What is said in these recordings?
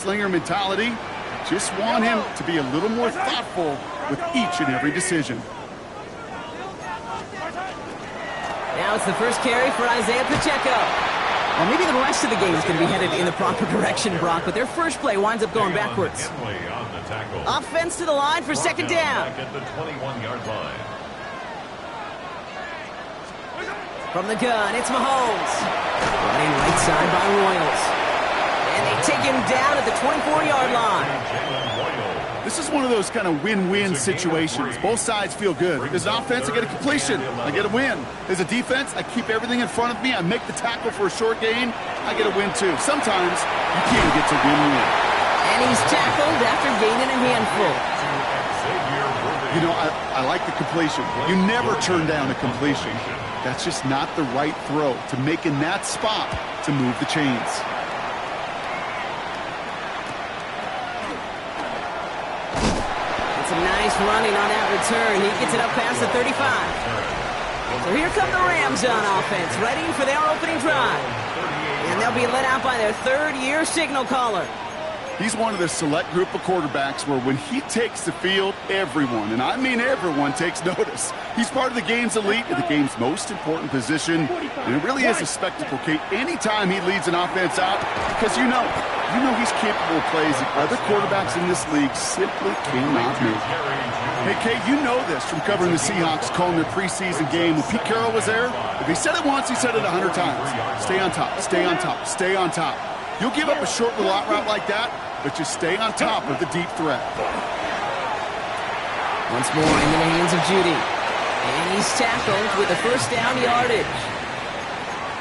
Slinger mentality. Just want him to be a little more thoughtful with each and every decision. Now it's the first carry for Isaiah Pacheco. Well, maybe the rest of the game is going to be headed in the proper direction, Brock, but their first play winds up going backwards. Offense to the line for second down. At the 21-yard line. From the gun, it's Mahomes. Running right side by Royals. And they take him down at the 24-yard line. This is one of those kind of win-win situations. Both sides feel good. As an offense, I get a completion. I get a win. As a defense, I keep everything in front of me. I make the tackle for a short gain. I get a win, too. Sometimes you can't get to win-win. And he's tackled after gaining a handful. You know, I like the completion. You never turn down a completion. That's just not the right throw to make in that spot to move the chains. Some nice running on that return. He gets it up past the 35. So here come the Rams on offense, ready for their opening drive. And they'll be led out by their third-year signal caller. He's one of the select group of quarterbacks where when he takes the field, everyone, and I mean everyone, takes notice. He's part of the game's elite and the game's most important position. And it really is a spectacle, Kate, anytime he leads an offense out, because you know he's capable of plays that other quarterbacks in this league simply cannot make. Hey, Kate, you know this from covering the Seahawks, calling their preseason game. When Pete Carroll was there, if he said it once, he said it 100 times. Stay on top, stay on top, stay on top. You'll give up a short little out route like that, but just stay on top of the deep threat. Once more into the hands of Judy. And he's tackled with a first down yardage.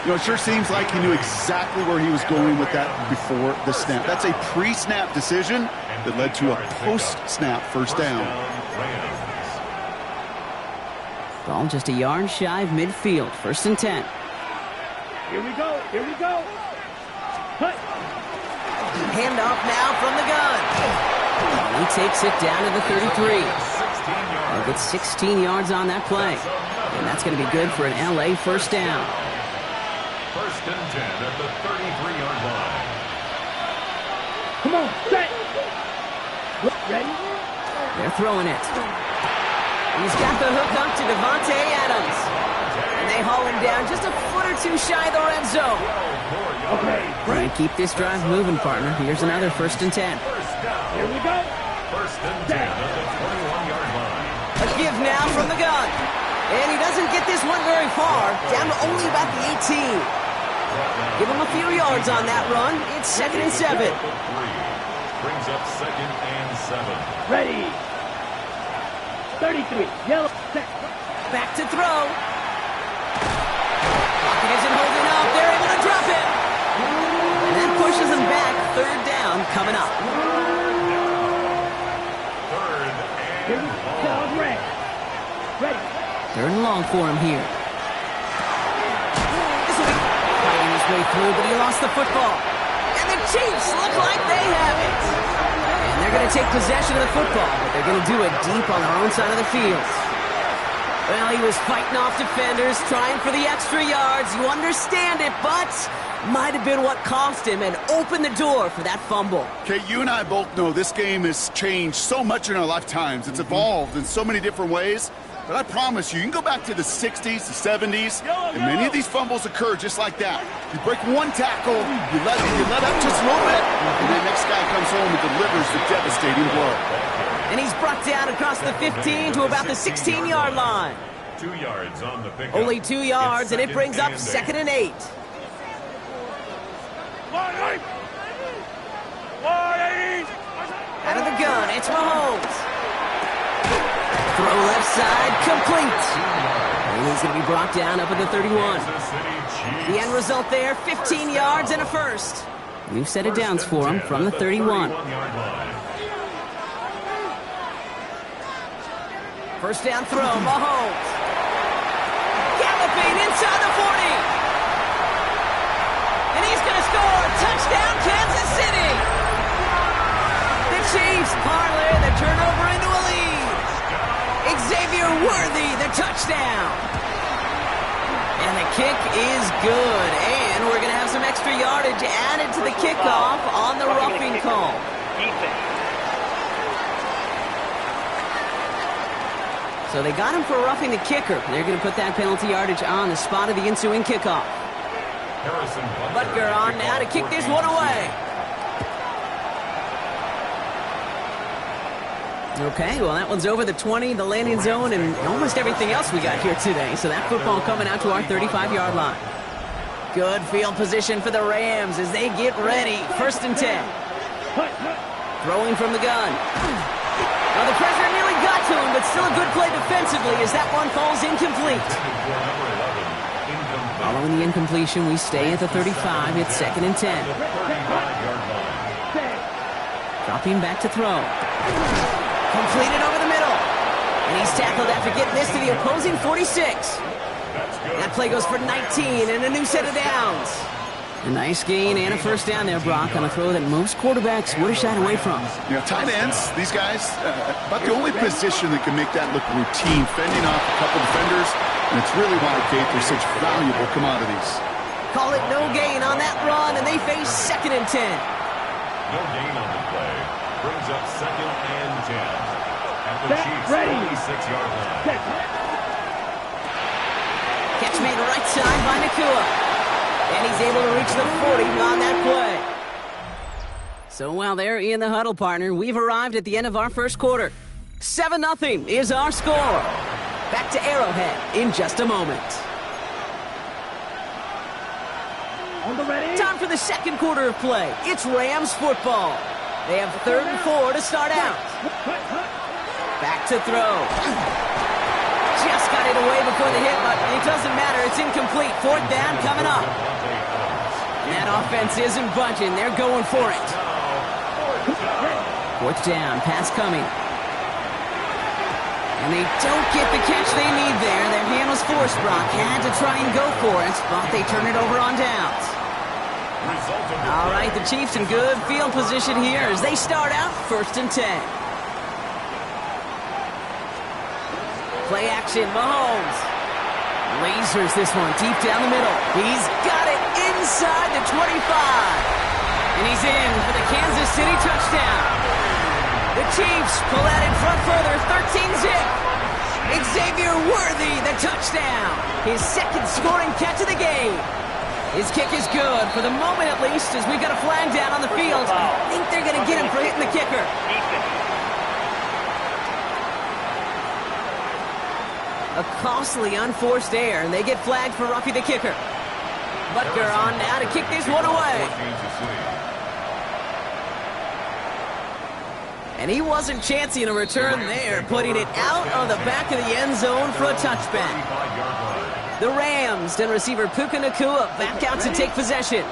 You know, it sure seems like he knew exactly where he was going with that before the snap. That's a pre-snap decision that led to a post-snap first down. Ball just a yard shy of midfield. First and 10. Here we go. Here we go. Handoff now from the gun. And he takes it down to the 33. He'll get 16 yards on that play. And that's going to be good for an LA first down. First and 10 at the 33-yard line. Come on, set. Ready? They're throwing it. He's got the hook up to Devontae Adams. And they haul him down just a foot or two shy of the red zone. Okay. Trying to keep this drive moving, partner. Here's another first and 10. Here we go. First and 10 at the 21-yard line. A give now from the gun. And he doesn't get this one very far. Down to only about the 18. Give him a few yards on that run. It's second and 7. Brings up second and 7. Ready. 33. Yellow. Set. Back to throw. Pocket isn't holding up. They're able to drop it. And that pushes him back. Third down coming up. Third Here we and go. Ready. Ready. Third and long for him here. This will be fighting his way through, but he lost the football. And the Chiefs look like they have it. And they're going to take possession of the football, but they're going to do it deep on their own side of the field. Well, he was fighting off defenders, trying for the extra yards. You understand it, but might have been what cost him and opened the door for that fumble. Okay, you and I both know this game has changed so much in our lifetimes. It's evolved in so many different ways. But I promise you can go back to the 60s, the 70s, and many of these fumbles occur just like that. You break one tackle, you let up just a little bit, and the next guy comes home and delivers the devastating blow. And he's brought down across the 15 to about the 16-yard line. 2 yards on the pickup. Only 2 yards, and it brings up second and 8. Out of the gun, it's Mahomes. Throw left side, complete. And he's going to be brought down up at the 31. The end result there, 15 yards and a first. New set of downs for him from the 31. First down throw, Mahomes. Galloping inside the 40. And he's going to score. Touchdown, Kansas City. The Chiefs parlay the turnover into a lead. Xavier Worthy, the touchdown. And the kick is good. And we're going to have some extra yardage added to the kickoff on the roughing call. So they got him for roughing the kicker. They're going to put that penalty yardage on the spot of the ensuing kickoff. Butker on now to kick this one away. Okay, well, that one's over the 20, the landing zone, and almost everything else we got here today. So that football coming out to our 35-yard line. Good field position for the Rams as they get ready. 1st and 10. Throwing from the gun. Well, the pressure nearly got to him, but still a good play defensively as that one falls incomplete. Following the incompletion, we stay at the 35. It's 2nd and 10. Dropping back to throw. Completed over the middle. And he's tackled after getting this to the opposing 46. That play goes for 19 and a new set of downs. A nice gain and a 1st down there, Brock, on a throw that most quarterbacks would have shied away from. You know, tight ends, these guys, about the only position that can make that look routine, fending off a couple defenders, and it's really why, Kate, they're such valuable commodities. Call it no gain on that run, and they face 2nd and 10. No gain on the play. Brings up 2nd and 10. At the Chiefs' 36-yard line. Catch made right side by Nakua. And he's able to reach the 40 on that play. So while they're in the huddle, partner, we've arrived at the end of our 1st quarter. 7-0 is our score. Back to Arrowhead in just a moment. On the ready. Time for the 2nd quarter of play. It's Rams football. They have 3rd and 4 to start out. Back to throw. Just got it away before the hit, but it doesn't matter. It's incomplete. 4th down coming up. And that offense isn't budging. They're going for it. 4th down. Pass coming. And they don't get the catch they need there. Their hand was forced, Brock. Had to try and go for it, but they turn it over on downs. All right, the Chiefs in good field position here as they start out 1st and 10. Play action, Mahomes. Lasers this one deep down the middle. He's got it inside the 25. And he's in for the Kansas City touchdown. The Chiefs pull out in front further, 13-zip. Xavier Worthy, the touchdown. His 2nd scoring catch of the game. His kick is good, for the moment at least, as we've got a flag down on the field. I think they're going to get him for hitting the kicker. A costly unforced error, and they get flagged for roughing the kicker. Butker on now to kick this one away. And he wasn't chancing a return there, putting it out of the back of the end zone for a touchback. The Rams and receiver Puka Nacua back out to take possession.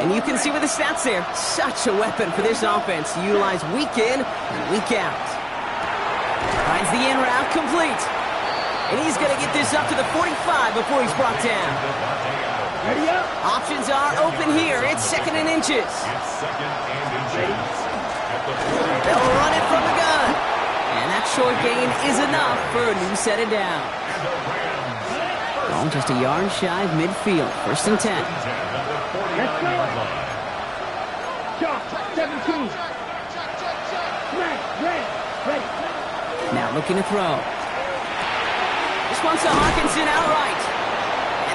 And you can see with the stats there, such a weapon for this offense to utilize week in and week out. Finds the in route complete. And he's going to get this up to the 45 before he's brought down. Ready up. Options are open here. It's 2nd and inches. They'll run it from the gun. And that short gain is enough for a new set of down. Just a yard shy of midfield. 1st and 10. Let's go. Shot, 17. Smash, ready. Now looking to throw. This one's to Hawkinson outright.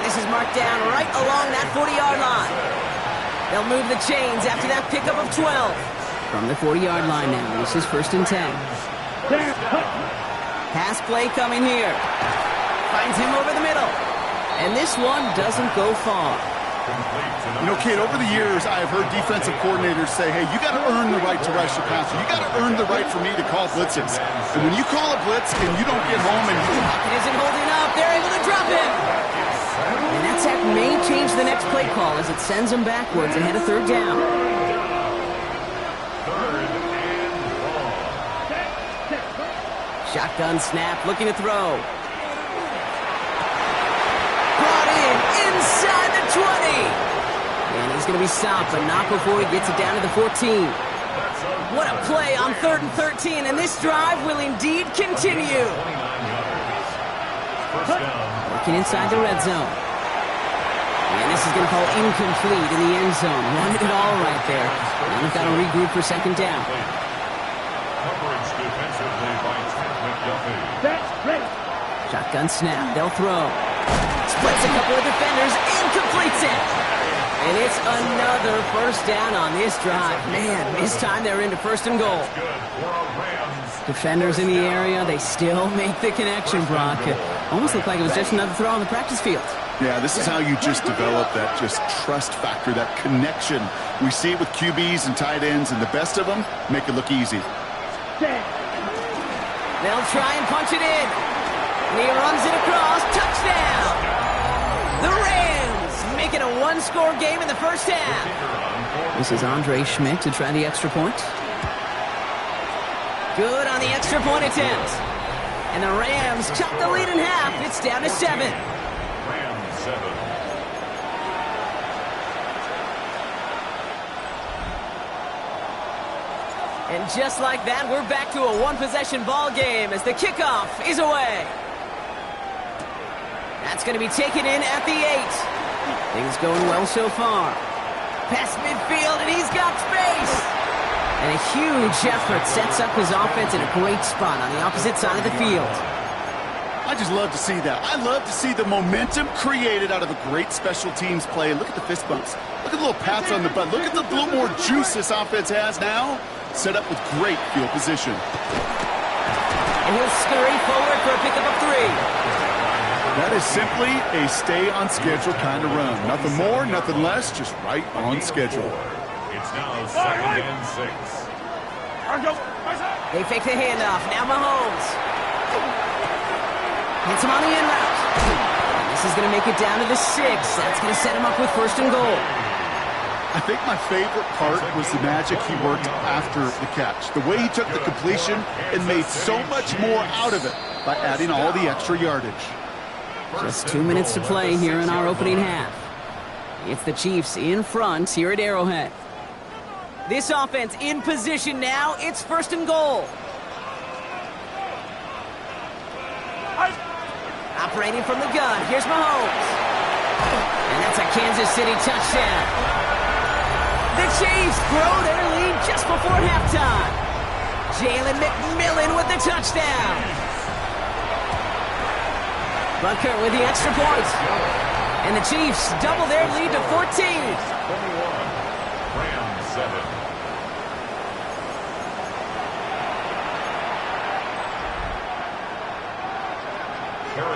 And this is marked down right along that 40-yard line. They'll move the chains after that pickup of 12. From the 40-yard line now, this is 1st and 10. Pass play coming here. Finds him over the middle. And this one doesn't go far. You know, Kate, over the years, I've heard defensive coordinators say, hey, you got to earn the right to rush the passer. You got to earn the right for me to call blitzes. And when you call a blitz and you don't get home and you... It isn't holding up. They're able to drop him. And that sack may change the next play call as it sends them backwards ahead of 3rd down. Shotgun snap, looking to throw. Brought in inside the 20. And he's going to be stopped, but not before he gets it down to the 14. What a play on 3rd and 13, and this drive will indeed continue. Working inside the red zone. And this is going to fall incomplete in the end zone. Wanted it all right there. And we've got to regroup for second down. Coverage defensively by Trent McDuffie. Set, ready. Shotgun snap. They'll throw. Splits a couple of defenders and completes it. And it's another first down on this drive. Man, this time they're into first and goal. Good for a Rams. Defenders in the area, they still make the connection, Brock. It almost looked like it was just another throw on the practice field. Yeah, this is how you just develop that just trust factor, that connection. We see it with QBs and tight ends, and the best of them make it look easy. Set. They'll try and punch it in. And he runs it across. Touchdown! The Rams make it a one-score game in the first half. This is Andre Schmidt to try the extra point. Good on the extra point attempt. And the Rams chop the lead in half. It's down to 7. Rams 7. And just like that, we're back to a one-possession ball game as the kickoff is away. That's going to be taken in at the 8. Things going well so far. Past midfield, and he's got space. And a huge effort sets up his offense in a great spot on the opposite side of the field. I just love to see that. I love to see the momentum created out of a great special teams play. Look at the fist bumps. Look at the little pats on the butt. Look at the little more juice this offense has now. Set up with great field position. And he'll scurry forward for a pickup of 3. That is simply a stay-on-schedule kind of run. Nothing more, nothing less, just right on schedule. It's now 2nd and 6. They fake the handoff. Now Mahomes. Hits him on the in route. This is going to make it down to the 6. That's going to set him up with first and goal. I think my favorite part was the magic he worked after the catch. The way he took the completion and made so much more out of it by adding all the extra yardage. Just 2 minutes to play here in our opening half. It's the Chiefs in front here at Arrowhead. This offense in position now. It's first and goal. Operating from the gun. Here's Mahomes. And that's a Kansas City touchdown. The Chiefs grow their lead just before halftime. Jalen McMillan with the touchdown. Butker with the extra point. And the Chiefs double their lead to 14. 21. Rams 7.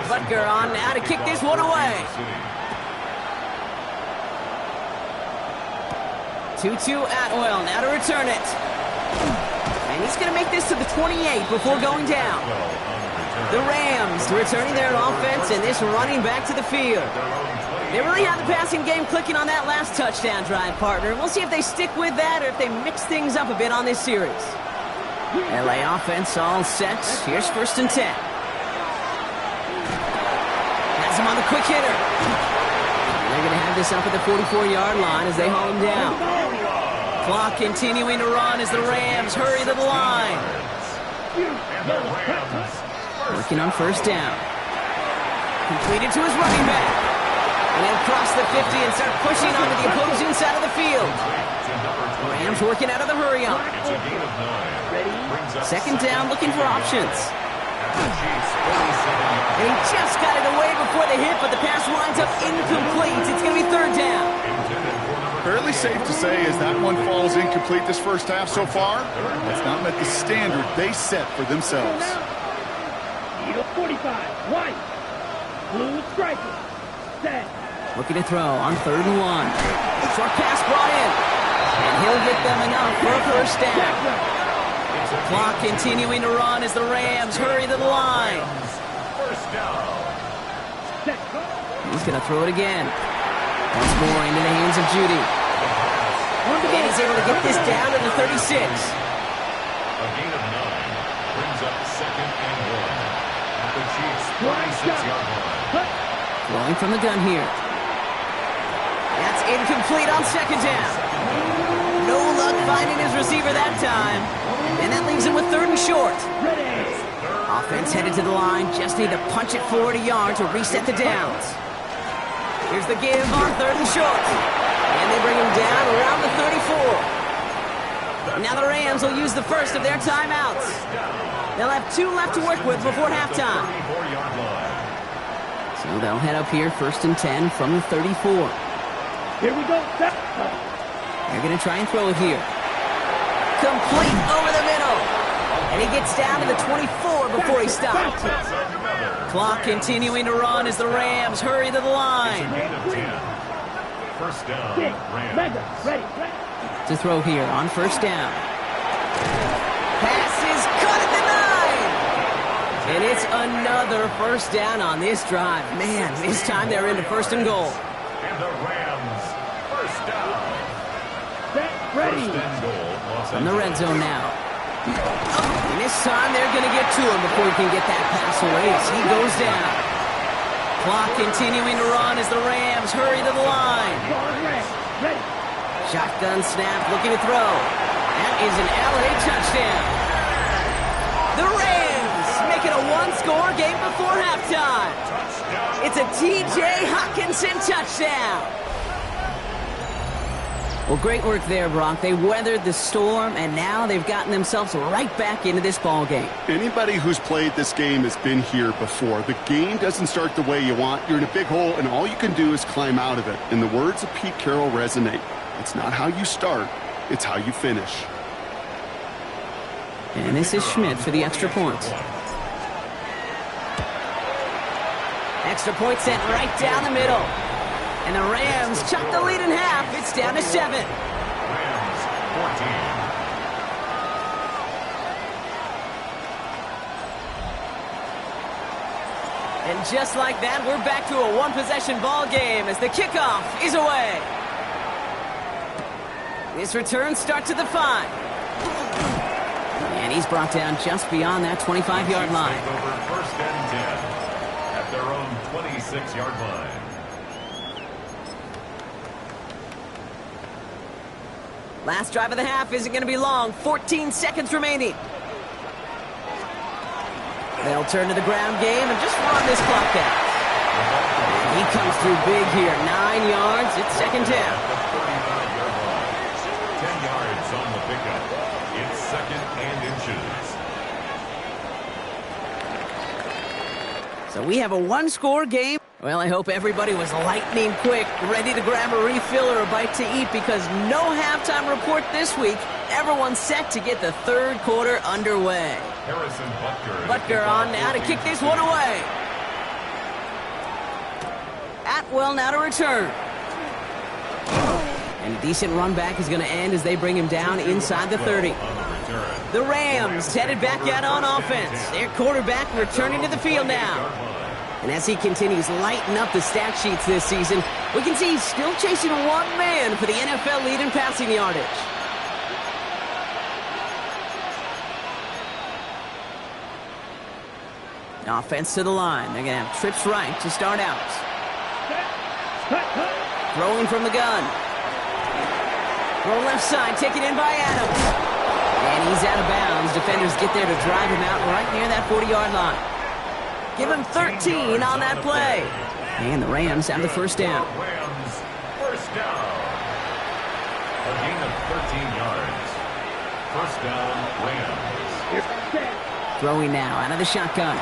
Butker on now to kick this one away. 2-2 Atwell now to return it. And he's going to make this to the 28 before going down. The Rams returning their offense and this running back to the field. They really have the passing game clicking on that last touchdown drive, partner. We'll see if they stick with that or if they mix things up a bit on this series. LA offense all set. Here's first and 10. Has him on the quick hitter. And they're going to have this up at the 44-yard line as they haul him down. Clock continuing to run as the Rams hurry to the line. Working on first down. Completed to his running back. And then cross the 50 and start pushing onto the opposing side of the field. Rams working out of the hurry-up. Second down, looking for options. And he just got it away before the hit, but the pass winds up incomplete. It's going to be third down. Fairly safe to say as that one falls incomplete this first half so far, it's not met the standard they set for themselves. 45, white, blue striker, set. Looking to throw on 3rd and 1. Short pass brought in. And he'll get them enough for a first down. Clock continuing to run as the Rams hurry to the line. First down. He's going to throw it again. Once more into the hands of Judy. And he's able to get this down to the 36. A gain of 9 brings up 2nd and 1. At the Chiefs' 46-yard line. Throwing from the gun here. That's incomplete on second down. No luck finding his receiver that time. And that leaves him with 3rd and short. Offense headed to the line. Just need to punch it forward a yard to reset the downs. Here's the give on 3rd and short. And they bring him down around the 34. Now the Rams will use the first of their timeouts. They'll have 2 left to work with before halftime. So they'll head up here 1st and 10 from the 34. Here we go. They're going to try and throw it here. Complete over the middle. And he gets down to the 24 before he stopped. Clock continuing to run as the Rams hurry to the line. First down, Rams. Ready. To throw here on 1st down. Pass is caught at the 9. And it's another 1st down on this drive. Man, this time they're into 1st and goal. And the Rams, first down. Ready. First and goal, Los From the red Angeles. zone now. And this time they're going to get to him before he can get that pass away as he goes down. Clock continuing to run as the Rams hurry to the line. Ready. Shotgun snap, looking to throw. That is an LA touchdown. The Rams make it a 1-score game before halftime. It's a T.J. Hockenson touchdown. Well, great work there, Brock. They weathered the storm, and now they've gotten themselves right back into this ball game. Anybody who's played this game has been here before. The game doesn't start the way you want. You're in a big hole, and all you can do is climb out of it. And the words of Pete Carroll resonate. It's not how you start, it's how you finish. And this is Schmidt for the extra point. Extra point sent right down the middle. And the Rams chuck the lead in half. It's down to 7. Rams, 14. And just like that, we're back to a 1-possession ball game as the kickoff is away. This return starts at the 5. And he's brought down just beyond that 25-yard line. Over 1st and 10 at their own 26-yard line. Last drive of the half isn't going to be long. 14 seconds remaining. They'll turn to the ground game and just run this clock out. He comes through big here. 9 yards. It's 2nd down. 35-yard line. 10 yards on the pickup. It's 2nd and inches. So we have a 1-score game. Well, I hope everybody was lightning quick, ready to grab a refill or a bite to eat because no halftime report this week. Everyone's set to get the 3rd quarter underway. Harrison Butker on now to kick this one away. Atwell now to return. And a decent run back is going to end as they bring him down inside the 30. The Rams headed back out on offense. Their quarterback returning to the field now. And as he continues lighting up the stat sheets this season, we can see he's still chasing one man for the NFL lead in passing yardage. Offense to the line. They're going to have trips right to start out. Throwing from the gun. Throw left side, taken in by Adams. And he's out of bounds. Defenders get there to drive him out right near that 40-yard line. Give him 13 on that play. And the Rams have the 1st down. Rams, 1st down. A gain of 13 yards. 1st down, Rams. Throwing now out of the shotgun.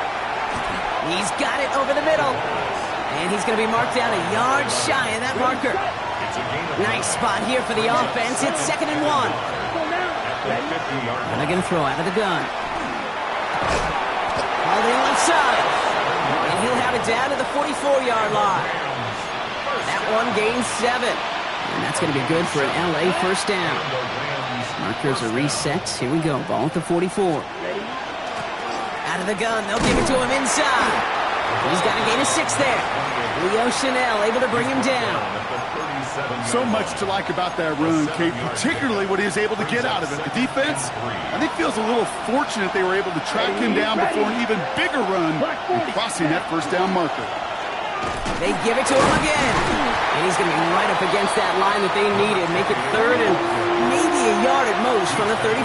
He's got it over the middle. And he's going to be marked down a yard shy of that marker. It's a gain of Nice spot here for the offense. It's 2nd and 1. at the 50-yard And line. they're going to throw out of the gun. Holding left side. And he'll have it down to the 44-yard line. That one gains 7. And that's going to be good for an LA 1st down. Markers are reset. Here we go. Ball at the 44. Out of the gun. They'll give it to him inside. He's got a gain of 6 there. Leo Chanel able to bring him down. So much to like about that run, Kate, particularly what he was able to get out of it. The defense, I think, feels a little fortunate they were able to track him down before an even bigger run and crossing that 1st down marker. They give it to him again. And he's going to be right up against that line that they needed. Make it 3rd and maybe a yard at most from the 34.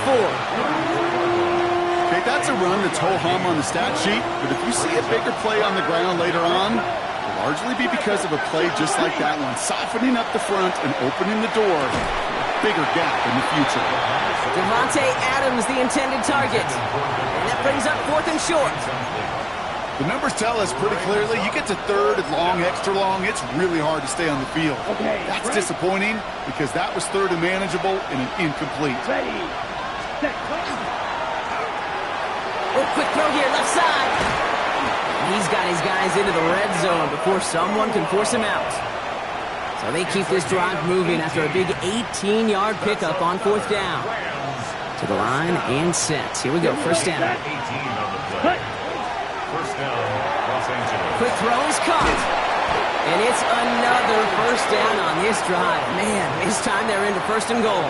Okay, that's a run that's ho-hum on the stat sheet, but if you see a bigger play on the ground later on, Largely be because of a play just like that one, softening up the front and opening the door for a bigger gap in the future. Devontae Adams, the intended target. And that brings up 4th and short. The numbers tell us pretty clearly, you get to 3rd and long, extra long, it's really hard to stay on the field. That's disappointing because that was 3rd and manageable and an incomplete. Ready. Set. Oh, quick throw here, left side. He's got his guys into the red zone before someone can force him out. So they keep this drive moving after a big 18-yard pickup on 4th down. To the line and set. Here we go, 1st down. 18 on the play. 1st down, Los Angeles. Quick throw is caught. And it's another 1st down on this drive. Man, this time they're into 1st and goal.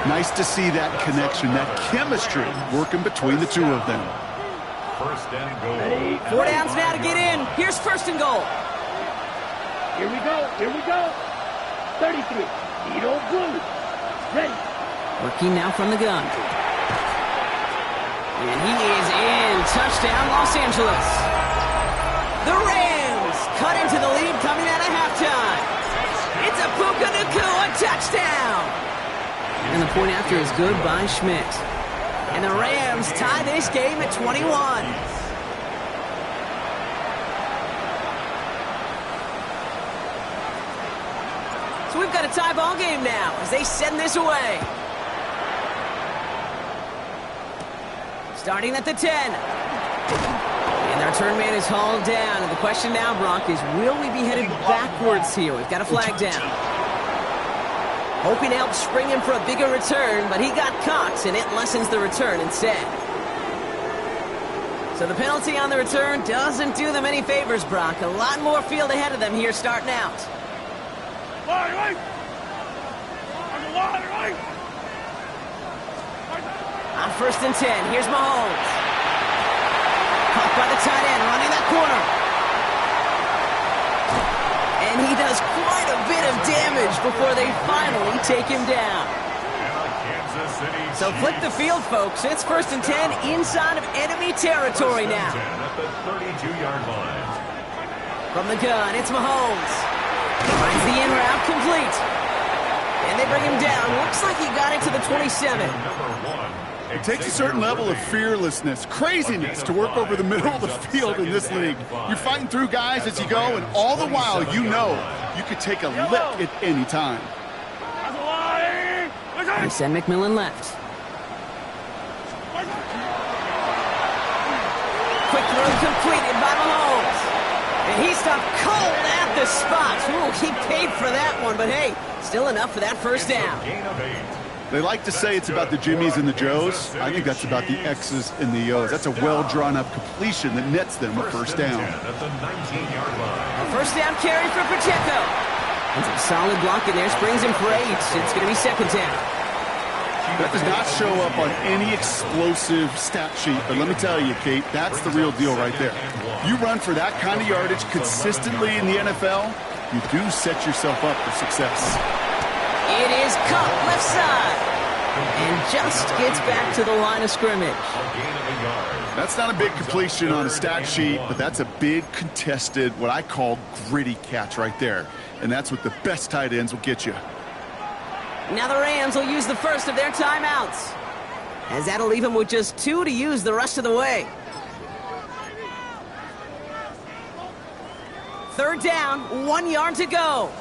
Nice to see that connection, that chemistry working between the two of them. 1st and goal. 4 downs now to get in. Here's 1st and goal. Here we go. Here we go. 33. Edo Blue. Ready. Working now from the gun. And he is in. Touchdown, Los Angeles. The Rams cut into the lead coming out of halftime. It's a Puka Nacua touchdown. And the point after is good by Schmidt. And the Rams tie this game at 21. So we've got a tie ball game now as they send this away. Starting at the 10. And their return man is hauled down. And the question now, Brock, is will we be headed backwards here? We've got a flag down. Hoping to help spring him for a bigger return, but he got caught, and it lessens the return instead. So the penalty on the return doesn't do them any favors, Brock. A lot more field ahead of them here starting out. On 1st and 10, here's Mahomes. Caught by the tight end, running that corner. And he does quite a bit of damage before they finally take him down. So flip the field, folks. It's 1st and 10 inside of enemy territory now. At the 32-yard line. From the gun, it's Mahomes. Finds the in route complete. And they bring him down. Looks like he got it to the 27. It takes a certain level of fearlessness, craziness to work over the middle of the field in this league. You're fighting through guys as you go, and all the while you know you could take a lick at any time. They send McMillan left. Quick throw completed by Mahomes. And he stopped cold at the spot. Ooh, he paid for that one, but hey, still enough for that 1st down. They like to say it's about the Jimmies and the Joes. I think that's about the X's and the O's. That's a well-drawn-up completion that nets them a 1st down. At the 19-yard line. A 1st down carry for Pacheco. And some solid block in there, springs him for 8. It's going to be 2nd down. That does not show up on any explosive stat sheet, but let me tell you, Kate, that's the real deal right there. You run for that kind of yardage consistently in the NFL, you do set yourself up for success. It is Cup left side. And just gets back to the line of scrimmage. That's not a big completion on a stat sheet, but that's a big contested, what I call gritty catch right there. And that's what the best tight ends will get you. Now the Rams will use the first of their timeouts, as that'll leave them with just 2 to use the rest of the way. 3rd down, 1 yard to go.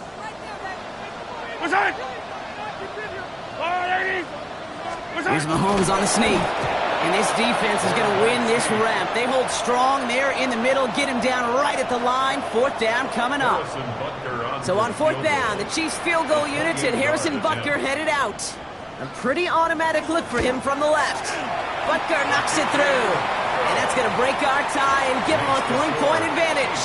Here's Mahomes on the sneak. And this defense is going to win this ramp. They hold strong there in the middle, get him down right at the line. 4th down coming up. So on 4th down, the Chiefs field goal unit and Harrison Butker headed out. A pretty automatic look for him from the left. Butker knocks it through. And that's going to break our tie and give him a 3-point advantage.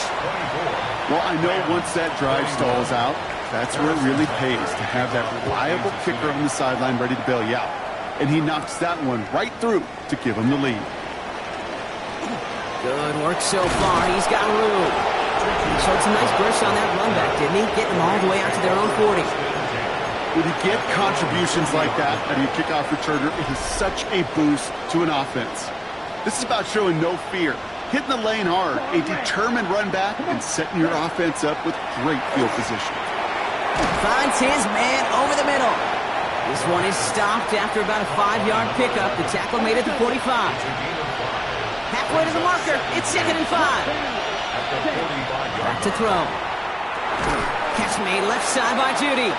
Well, I know once that drive stalls out, that's where it really pays to have that reliable kicker on the sideline ready to bail you out. And he knocks that one right through to give him the lead. Good work so far. He's got room. He showed some nice bursts on that run back, didn't he? Getting them all the way out to their own 40. When you get contributions like that out of your kickoff returner, it is such a boost to an offense. This is about showing no fear. hitting the lane hard, a determined run back, and setting your offense up with great field position. Finds his man over the middle. This one is stopped after about a 5-yard pickup. The tackle made it to 45. Halfway to the marker. It's 2nd and 5. Back to throw. Catch made left side by Judy.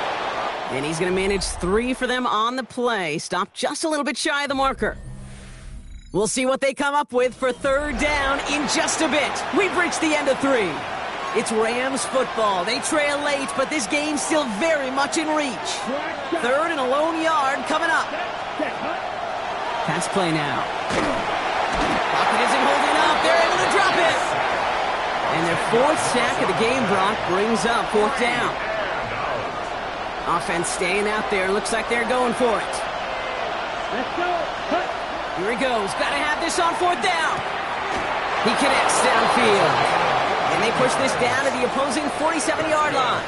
And he's going to manage 3 for them on the play. Stopped just a little bit shy of the marker. We'll see what they come up with for 3rd down in just a bit. We've reached the end of 3. It's Rams football. They trail late, but this game's still very much in reach. 3rd and a lone yard coming up. Pass play now. Pocket isn't holding up. They're able to drop it. And their 4th sack of the game, Brock, brings up 4th down. Offense staying out there. Looks like they're going for it. Let's go. Here he goes. Got to have this on 4th down. He connects downfield. And they push this down to the opposing 47-yard line.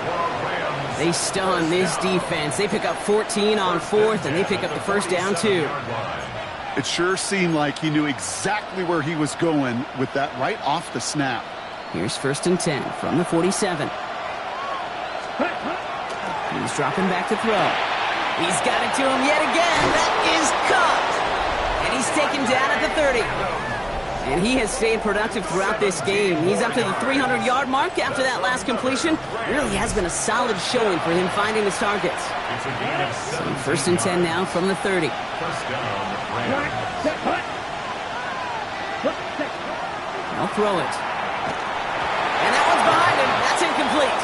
They stun this defense. They pick up 14 on 4th, and they pick up the 1st down, too. It sure seemed like he knew exactly where he was going with that right off the snap. Here's 1st and 10 from the 47. He's dropping back to throw. He's got it to him yet again. That is caught. And he's taken down at the 30. And he has stayed productive throughout this game. He's up to the 300-yard mark after that last completion. Really has been a solid showing for him finding his targets. So 1st and 10 now from the 30. They'll throw it. And that one's behind him. That's incomplete.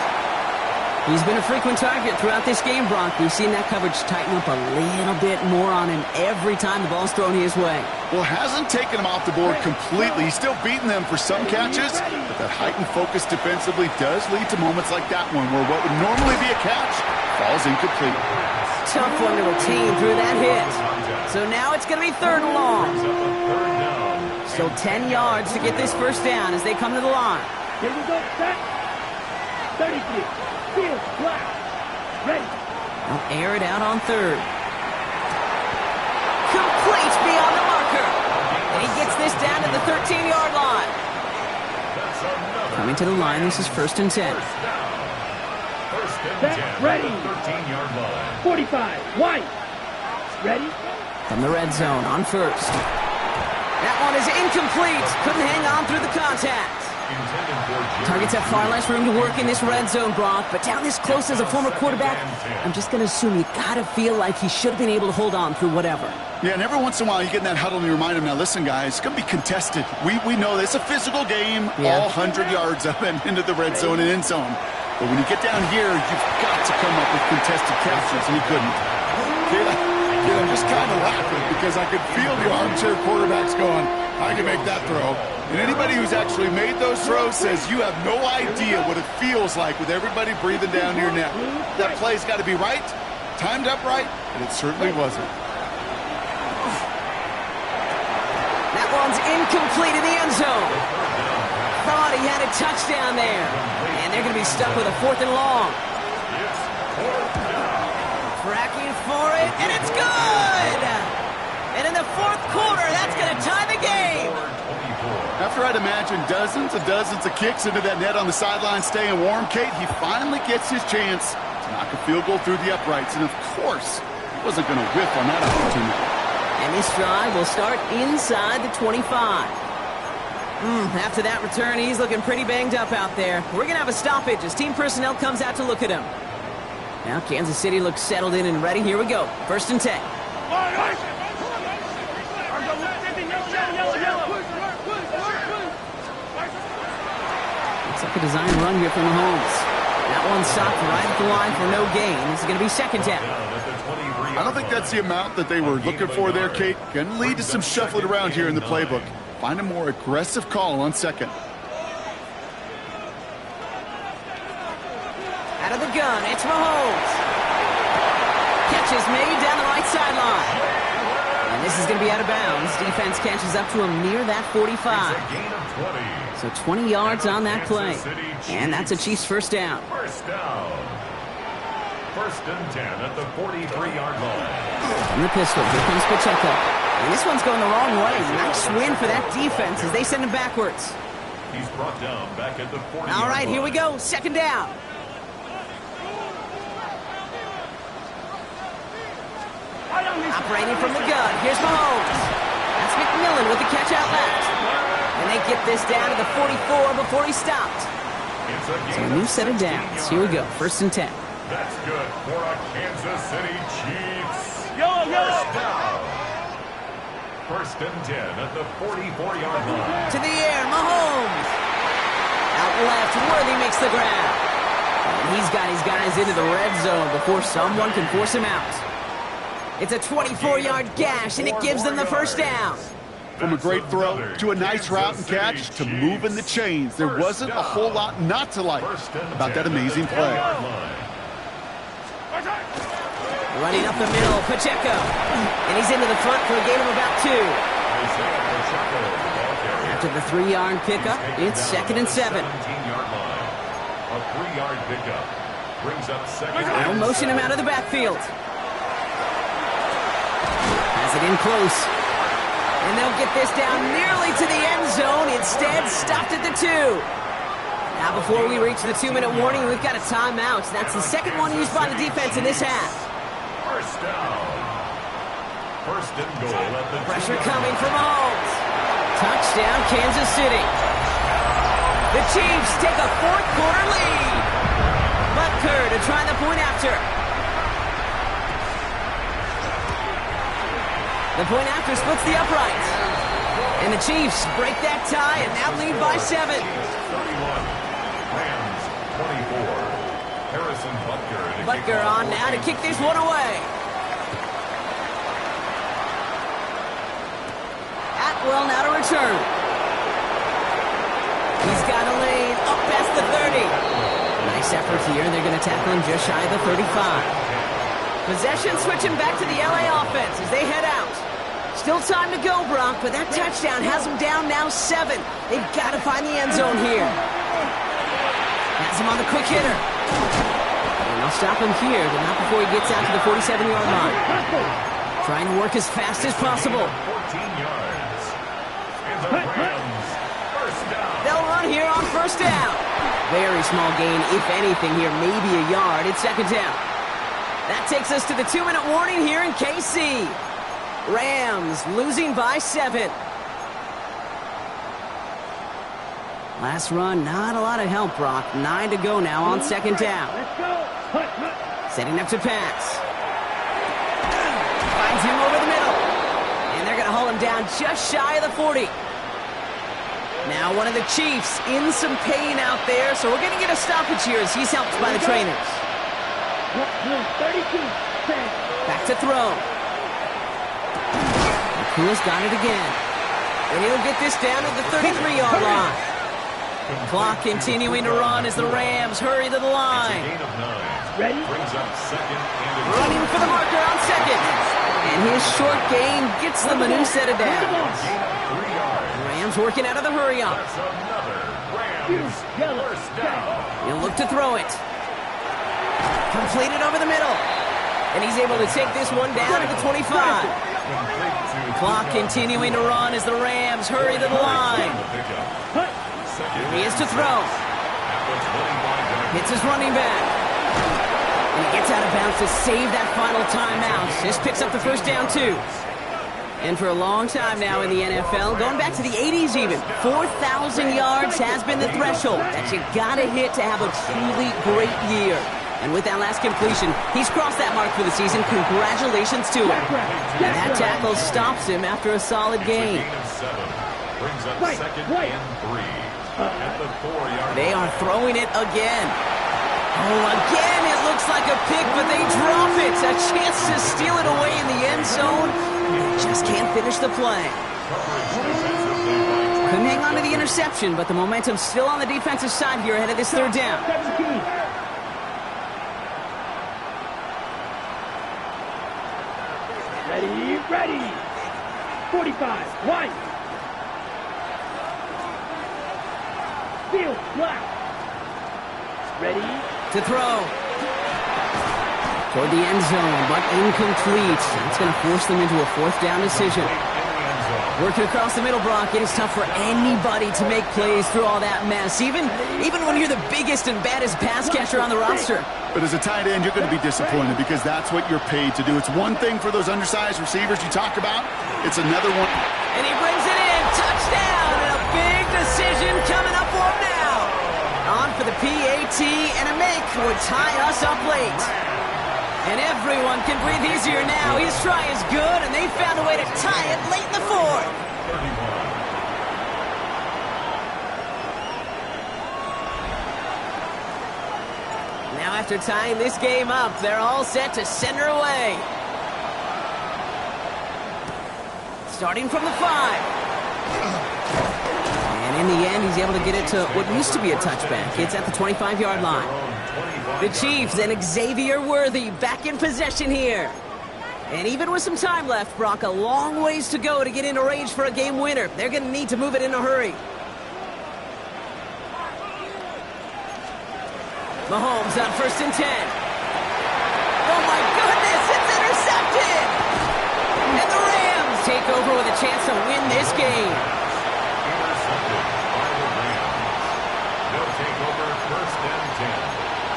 He's been a frequent target throughout this game, Brock. We've seen that coverage tighten up a little bit more on him every time the ball's thrown his way. Well, hasn't taken him off the board completely. He's still beating them for some catches, but that heightened focus defensively does lead to moments like that one where what would normally be a catch falls incomplete. Tough one to retain through that hit. So now it's going to be 3rd and long. Still 10 yards to get this 1st down as they come to the line. Here we go. Set. 33. Field flat. Ready. They'll air it out on 3rd. Complete beyond the marker. And he gets this down to the 13-yard line. Coming to the line, this is 1st and 10. Set. Ready. 13-yard line. 45. White. Ready. From the red zone on 1st. That one is incomplete. Couldn't hang on through the contact. Targets have far less room to work in this red zone, Brock, but down this close as a former quarterback, I'm just going to assume you got to feel like he should have been able to hold on through whatever. Yeah, and every once in a while you get in that huddle and you remind him, now listen, guys, it's going to be contested. We know it's a physical game, all 100 yards up and into the red zone and end zone. But when you get down here, you've got to come up with contested captures, and he couldn't. Yeah, I'm just kind of laughing because I could feel the armchair quarterbacks going, I can make that throw. And anybody who's actually made those throws says you have no idea what it feels like with everybody breathing down your neck. That play's got to be right, timed up right, and it certainly wasn't. That one's incomplete in the end zone. Thought he had a touchdown there. And they're going to be stuck with a 4th and long. Tracking for it, and it's good! And in the 4th quarter, that's going to tie the game. After I'd imagined dozens and dozens of kicks into that net on the sideline staying warm, Kate, he finally gets his chance to knock a field goal through the uprights. And of course, he wasn't going to whiff on that opportunity. And this drive will start inside the 25. After that return, he's looking pretty banged up out there. We're going to have a stoppage as team personnel comes out to look at him. Now Kansas City looks settled in and ready. Here we go. 1st and 10. Looks like a design run here from Mahomes. That one stopped right at the line for no gain. This is going to be 2nd down. I don't think that's the amount that they were looking for there, Kate. Going to lead to some shuffling around here in the playbook. Find a more aggressive call on 2nd. Out of the gun, it's Mahomes. Catch is made down the right sideline. And this is going to be out of bounds. Defense catches up to him near that 45. So 20 yards on that play. And that's a Chiefs 1st down. 1st down. 1st and 10 at the 43-yard line. From the pistol, here comes Pacheco. And this one's going the wrong way. Nice win for that defense as they send him backwards. He's brought down back at the 40. All right, here we go. Second down. Operating from the gun. Here's Mahomes. That's McMillan with the catch out left. And they get this down to the 44 before he stopped. So a new set of downs. Here we go. 1st and 10. That's good for a Kansas City Chiefs. Yo! First down. 1st and 10 at the 44-yard line. To the air, Mahomes. Out left, Worthy makes the grab. And he's got his guys into the red zone before someone can force him out. It's a 24-yard gash, and it gives them the first down. From a great throw to a nice route and catch to moving the chains, there wasn't a whole lot not to like about that amazing play. Running up the middle, Pacheco. And he's into the front for a gain of about 2. After the 3-yard pickup, it's 2nd and 7. 17-yard line. A 3-yard pickup brings up 2nd. They'll motion him out of the backfield. Has it in close. And they'll get this down nearly to the end zone. Instead, stopped at the 2. Now, before we reach the 2-minute warning, we've got a timeout. That's the second one used by the defense in this half. First down. 1st and goal at the Pressure coming from Mahomes. Touchdown, Kansas City. The Chiefs take a 4th-quarter lead. Butker to try the point after. The point after splits the uprights. And the Chiefs break that tie and now lead by 7. 31. Rams 24. Harrison Butker. Butker on now to kick this one away. Atwell now to return. He's got a lane up past the 30. Nice effort here. They're going to tackle him just shy of the 35. Possession switching back to the LA offense as they head out. Still time to go, Brock, but that touchdown has them down now 7. They've got to find the end zone here. Has him on the quick hitter. And they'll stop him here, but not before he gets out to the 47-yard line. Trying to work as fast as possible. 14 yards. And the Rams first down. They'll run here on 1st down. Very small gain, if anything here, maybe a yard. It's 2nd down. That takes us to the 2-minute warning here in KC. Rams losing by 7. Last run, not a lot of help, Brock. 9 to go now on 2nd down. Let's go. Setting up to pass. Finds him over the middle. And they're going to haul him down just shy of the 40. Now one of the Chiefs in some pain out there, so we're going to get a stoppage here as he's helped by the trainers. 32. Back to throw. McCool's got it again. And he'll get this down to the 33-yard line. Clock continuing to run as the Rams hurry to the line. Gain of 9. Ready? Brings up 2nd and Running for the marker on 2nd. And his short gain gets them a new set of downs. gain of 3 yards. Rams working out of the hurry up. That's another Rams first down. He'll look to throw it. Completed over the middle. And he's able to take this one down to the 25. Clock continuing to run as the Rams hurry to the line. Here he is to throw. Hits his running back. And he gets out of bounds to save that final timeout. Just picks up the 1st down, too. And for a long time now in the NFL, going back to the 80s even, 4,000 yards has been the threshold that you gotta hit to have a truly great year. And with that last completion, he's crossed that mark for the season. Congratulations to him. And that tackle stops him after a solid gain. Brings up 2nd and 3 at the 4-yard line. They are throwing it again. Oh, again it looks like a pick, but they drop it. A chance to steal it away in the end zone. Just can't finish the play. Couldn't hang on to the interception, but the momentum's still on the defensive side here ahead of this 3rd down. 17. Ready. 45. One. Field. Black. Ready. To throw. Toward the end zone, but incomplete. That's going to force them into a 4th down decision. Working across the middle, Brock. It is tough for anybody to make plays through all that mess, even when you're the biggest and baddest pass catcher on the roster. But as a tight end, you're going to be disappointed because that's what you're paid to do. It's one thing for those undersized receivers you talk about. It's another one. And he brings it in. Touchdown. And a big decision coming up for him now. On for the PAT, and a make would tie us up late. And everyone can breathe easier now. His try is good, and they found a way to tie it late in the fourth. 31. Now after tying this game up, they're all set to send her away. Starting from the 5. And in the end, he's able to get it to what used to be a touchback. It's at the 25-yard line. The Chiefs and Xavier Worthy back in possession here. And even with some time left, Brock, a long ways to go to get into range for a game winner. They're going to need to move it in a hurry. Mahomes on 1st and 10. Oh my goodness, it's intercepted! And the Rams take over with a chance to win this game. Intercepted by the Rams. They'll take over 1st and 10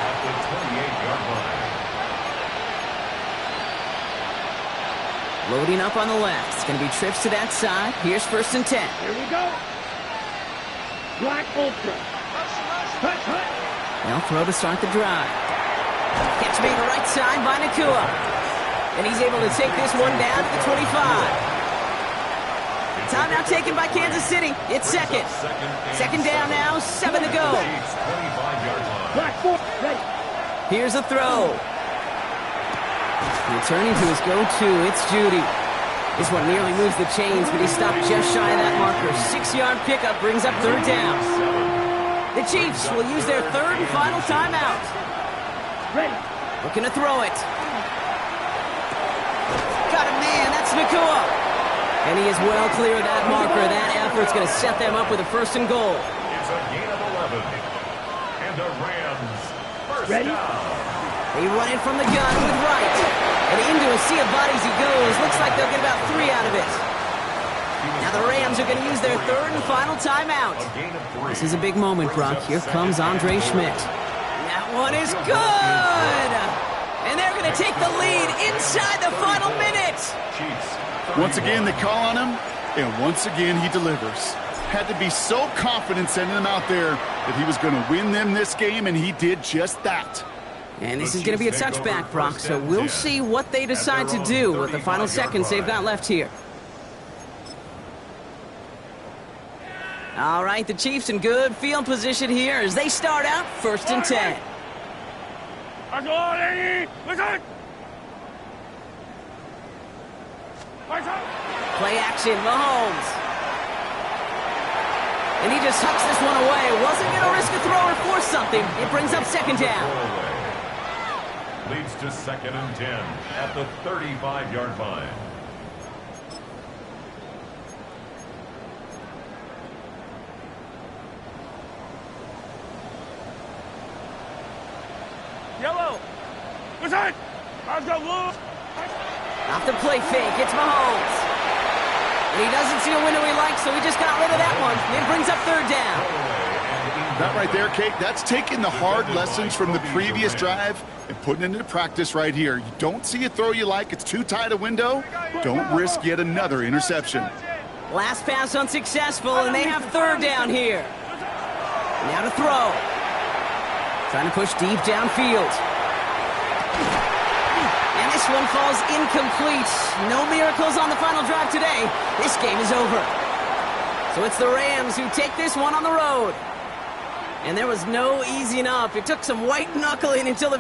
at the 28-yard line. Loading up on the left. It's going to be trips to that side. Here's 1st and 10. Here we go. Black Ultra. Hut, hut. They'll throw to start the drive. Catch made the right side by Nakua. And he's able to take this one down to the 25. Timeout taken by Kansas City. It's second. Second down now, 7 to go. Black four. Ready. Here's a throw. Returning to his go-to, it's Judy. This one nearly moves the chains, but he stopped just shy of that marker. 6-yard pickup brings up 3rd down. The Chiefs will use their 3rd and final timeout. Ready. Looking to throw it. Got a man, that's Nakua. And he is well clear of that marker. That effort's going to set them up with a 1st and goal. It's a gain of 11. And the Rams first Ready? down. They run it from the gun with Wright. And into a sea of bodies he goes. Looks like they'll get about 3 out of it. Now the Rams are going to use their 3rd and final timeout. A gain of 3. This is a big moment, Brock. Here comes Andre Schmidt. That one is good! And they're going to take the lead inside the final minute. Chiefs. Once again, they call on him, and once again, he delivers. Had to be so confident sending him out there that he was going to win them this game, and he did just that. And this is going to be a touchback, Brock, so we'll see what they decide to do with the final seconds they've got left here. All right, the Chiefs in good field position here as they start out 1st and 10. Play action, Mahomes. And he just hucks this one away. Wasn't going to risk a throw or force something. It brings up 2nd down. Leads to 2nd and 10 at the 35-yard line. Yellow. Listen. Let's go blue. Off the play fake, it's Mahomes. And he doesn't see a window he likes, so he just got rid of that one. It brings up 3rd down. That right there, Kate, that's taking the hard lessons from the previous drive and putting it into practice right here. You don't see a throw you like, it's too tight a window, don't risk yet another interception. Last pass unsuccessful, and they have 3rd down here. Now to throw. Trying to push deep downfield. And this one falls incomplete. No miracles on the final drive today. This game is over. So it's the Rams who take this one on the road. And there was no easing up. It took some white knuckling until the